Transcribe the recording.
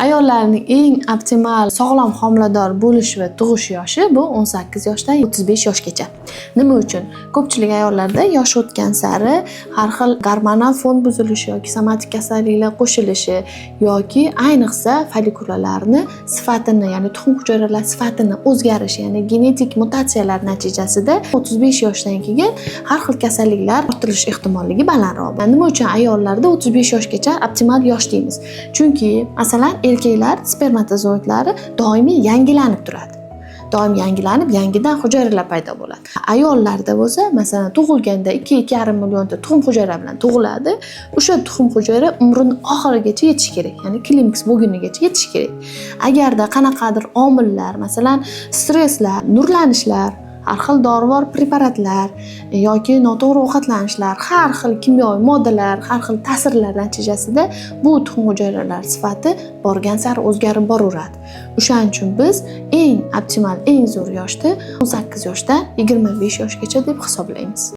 Ayollarning eng optimal sog'lom homilador bo'lish va tug'ish yoshi bu 18 yoshdan 35 yoshgacha. Nima uchun? Ko'pchilik ayollarda yosh o'tgan sari har xil gormonal fon buzilishi yoki somatik kasalliklar qo'shilishi yoki ayniqsa follikulalarni sifatini, ya'ni tuxum hujayralar sifatini o'zgarishi, ya'ni genetik mutatsiyalar natijasida 35 yoshdan keyin har xil kasalliklar ortilish ehtimolligi balandroq. Nima uchun ayollarda 35 yoshgacha optimal yosh deymiz? Chunki masalan erkaklar spermatozoidlari doimiy yangilanib turadi. Doim yangilanib, yangidan hujayralar paydo bo'ladi. Ayollarda bo'lsa, masalan, tug'ilganda 2-2,5 millionta tuxum hujayra bilan tug'iladi. O'sha tuxum hujayra umrining oxirigacha yetishi kerak, ya'ni klimaks bo'lgunigacha yetishi kerak. Agarda qanaqadir omillar, masalan, stresslar, nurlanishlar, har xil dorivor preparatlar yoki noto'g'ri ovqatlanishlar, har xil kimyoviy moddalar, har xil ta'sirlar natijasida bu tuxum hujayralar sifati borgan sari o'zgarib boraveradi. O'shaning uchun biz eng optimal, eng zo'r yoshni 18 yoshdan 25 yoshgacha deb hisoblaymiz.